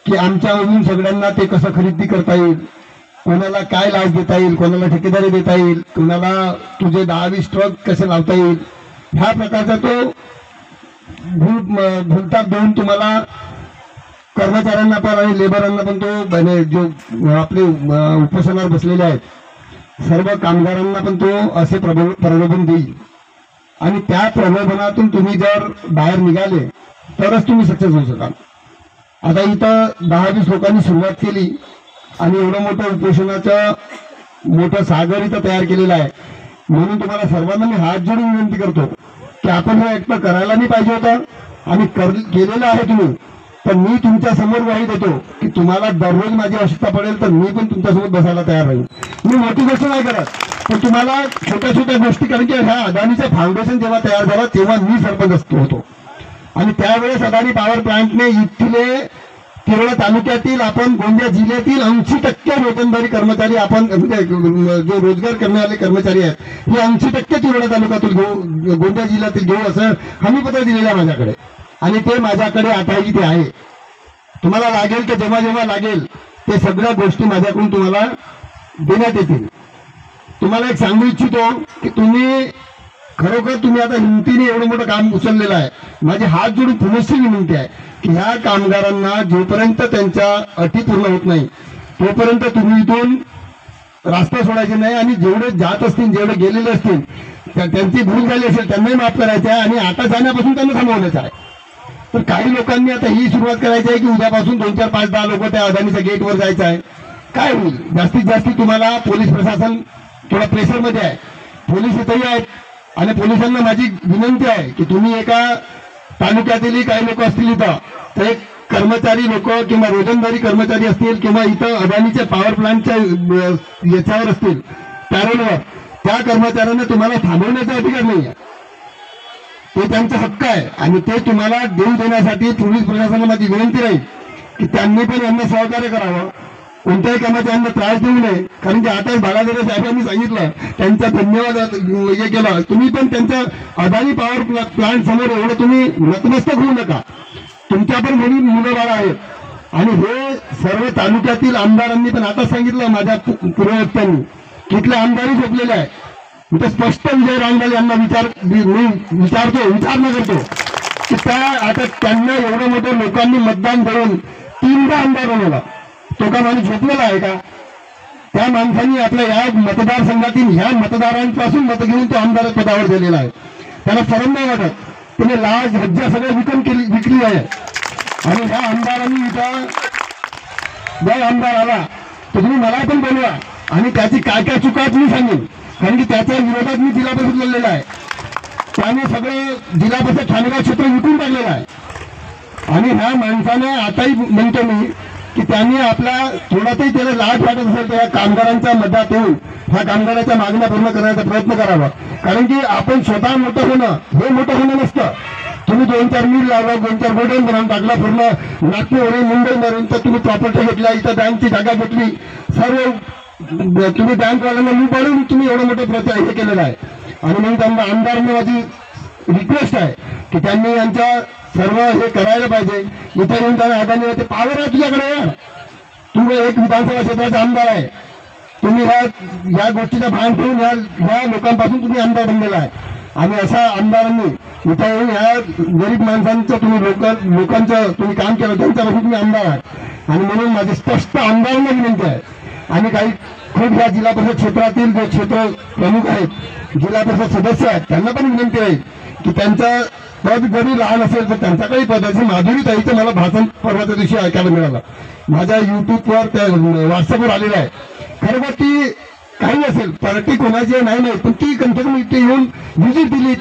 की आमच्यावरून सगळ्यांना ते कसं खरेदी करता येईल, कोणाला काय लाच देता येईल, कोणाला ठेकेदारी देता येईल, कोणाला तुझे 10-20 ट्रक कसे लावता येईल, ह्या प्रकारचा तो भूलताप देऊन तुम्हाला कर्मचाऱ्यांना पण आणि लेबरांना पण तो जो आपले उपोषणावर बसलेले आहेत सर्व कामगारांना पण तो असे प्रलोभन देईल आणि त्या प्रलोभनातून तुम्ही जर बाहेर निघाले तरच तुम्ही सक्सेस होऊ शकाल। आता इथं 10-20 लोकांनी सुरुवात केली आणि एवढं मोठं उपोषणाचं मोठं सागर इथं तयार केलेलं आहे, म्हणून तुम्हाला सर्वांना मी हात जोडून विनंती करतो की आपण हे ऍक्ट करायला नाही पाहिजे होतं आणि केलेलं आहे तुम्ही, पण मी तुमच्या समोर ग्वाही देतो की तुम्हाला दररोज माझी आवश्यकता पडेल तर मी पण तुमच्यासोबत बसायला तयार राहील। मी मोठी गोष्ट नाही करत, पण तुम्हाला छोट्या छोट्या गोष्टी, कारण की ह्या अदानीचं फाउंडेशन जेव्हा तयार झालं तेव्हा मी सरपंच होतो आणि त्यावेळेस अदानी पॉवर प्लांटने इथले तिरोडा तालुक्यातील आपण गोंदिया जिल्ह्यातील 80% रोजंदारी कर्मचारी आपण म्हणजे जो रोजगार करणारे कर्मचारी आहेत हे 80% तिरोडा तालुक्यातील घेऊ, गोंदिया जिल्ह्यातील घेऊ असं हमीपत्र दिलेलं आहे माझ्याकडे आणि ते माझ्याकडे आताही ते आहे। तुम्हाला लागेल तर जेव्हा जेव्हा लागेल ते सगळ्या गोष्टी माझ्याकडून तुम्हाला देण्यात येतील। तुम्हाला एक सांगू इच्छितो की तुम्ही खरोखर तुम्ही आता हिमतीने एवढं मोठं काम उचललेलं आहे, माझे हात जोडून पुनश्च विनंती आहे की ह्या कामगारांना जोपर्यंत त्यांच्या अटी पूर्ण होत नाही तोपर्यंत तुम्ही इथून रास्ता सोडायचे नाही आणि जेवढे जात असतील, जेवढे गेलेले असतील, त्यांची भूल झाली असेल त्यांनाही माफ करायचं आहे आणि आता जाण्यापासून त्यांना थांबवण्याचं आहे। तर काही लोकांनी आता ही सुरुवात करायची आहे की उद्यापासून 2-4, 5-10 लोक त्या अदानीच्या गेटवर जायचं आहे। काय होईल, जास्तीत जास्त तुम्हाला पोलीस प्रशासन थोडा प्रेशरमध्ये आहे, पोलीस इथंही आहेत आणि पोलिसांना माझी विनंती आहे की तुम्ही एका तालुक्यातील काही लोक असतील इथं तर एक कर्मचारी लोक किंवा रोजंदारी कर्मचारी असतील किंवा इथं अदानीच्या पॉवर प्लांटच्या याच्यावर असतील पॅरोलवर, त्या कर्मचाऱ्यांना तुम्हाला थांबवण्याचा अधिकार नाही आहे, ते त्यांचा हक्क आहे आणि ते तुम्हाला देऊ देण्यासाठी पोलीस प्रशासनाला माझी विनंती राहील की त्यांनी पण यांना सहकार्य करावं, कोणत्याही कर्मचाऱ्यांना त्रास देऊ नये। कारण की आता बाळासाहेब साहेबांनी सांगितलं, त्यांचा धन्यवाद हे केला, तुम्ही पण त्यांच्या अदानी पॉवर प्लांट समोर एवढं तुम्ही नतमस्तक होऊ नका, तुमच्या पण मुलं बाळा आहेत आणि हे सर्व तालुक्यातील आमदारांनी पण आता सांगितलं माझ्या पूर्ववक्त्यांनी तिथले आमदारही झोपलेले आहे, म्हणजे स्पष्ट विजय रांगडाल यांना विचारणा करतो की त्या आता त्यांना एवढं मोठं लोकांनी मतदान देऊन 3दा आमदार बनवला, तो का माणूस झोपलेला आहे का? त्या माणसांनी आपल्या या मतदारसंघातील ह्या मतदारांपासून मत घेऊन तो आमदार पदावर गेलेला आहे, त्याला शरम नाही वाटत, त्याने लाज लज्जा सगळं विकली आहे आणि ह्या आमदारांनी इथं जर आमदार आला तर तुम्ही मला पण बोलवा आणि त्याची काय काय चुका मी सांगेन, कारण की त्याच्या विरोधात मी जिल्हा परिषद लढलेला आहे, त्याने सगळं जिल्हा परिषद ठाणेगाव क्षेत्र विकून टाकलेलं आहे आणि ह्या माणसाने आताही म्हणतो मी की त्यांनी आपला थोडासाही त्याला लाज वाटत असेल तर या कामगारांच्या मदत येऊन ह्या कामगारांच्या मागण्या पूर्ण करण्याचा प्रयत्न करावा, कारण की आपण स्वतः मोठं होणं हे मोठं होणं नसतं। तुम्ही 2-4 मिल लावला, 2-4 गोडाऊन बनवून टाकला, पूर्ण नागपूरवरून मुंबईवरून तर तुम्ही प्रॉपर्टी घेतल्या, इथं बँकची जागा घेतली, सर्व तुम्ही बँकवाल्यांना मी पाडून तुम्ही एवढं मोठं प्रचार हे केलेलं आहे आणि मग त्यांना आमदारांना माझी रिक्वेस्ट आहे की त्यांनी यांच्या सर्व हे करायला पाहिजे। इथे येऊन त्यांना अदानी ते पावर आहे तुझ्याकडे यार, तुम्ही एक विधानसभा क्षेत्राचा आमदार आहे, तुम्ही या गोष्टीचा भान ठेवून ह्या लोकांपासून तुम्ही आमदार बनलेला आहे आणि अशा आमदारांनी इथे येऊन ह्या गरीब माणसांचं तुम्ही लोकांचं तुम्ही काम केलं, त्यांच्यापासून तुम्ही आमदार आहात आणि म्हणून माझी स्पष्ट आमदारांना विनंती आहे आणि काही खूप या जिल्हा परिषद क्षेत्रातील जे क्षेत्र प्रमुख आहेत, जिल्हा परिषद सदस्य आहेत, त्यांना पण विनंती आहे की त्यांचा पद जरी लहान असेल तर त्यांचा काही पदाची माधुरी ताईचं मला भाषण परवाच्या दिवशी ऐकायला मिळालं, माझ्या युट्यूबवर त्या व्हॉट्सअपवर आलेलं आहे। खरं ती काही असेल पार्टी कोणाची नाही पण ती कन्फर्म इथे येऊन व्हिजिट दिली,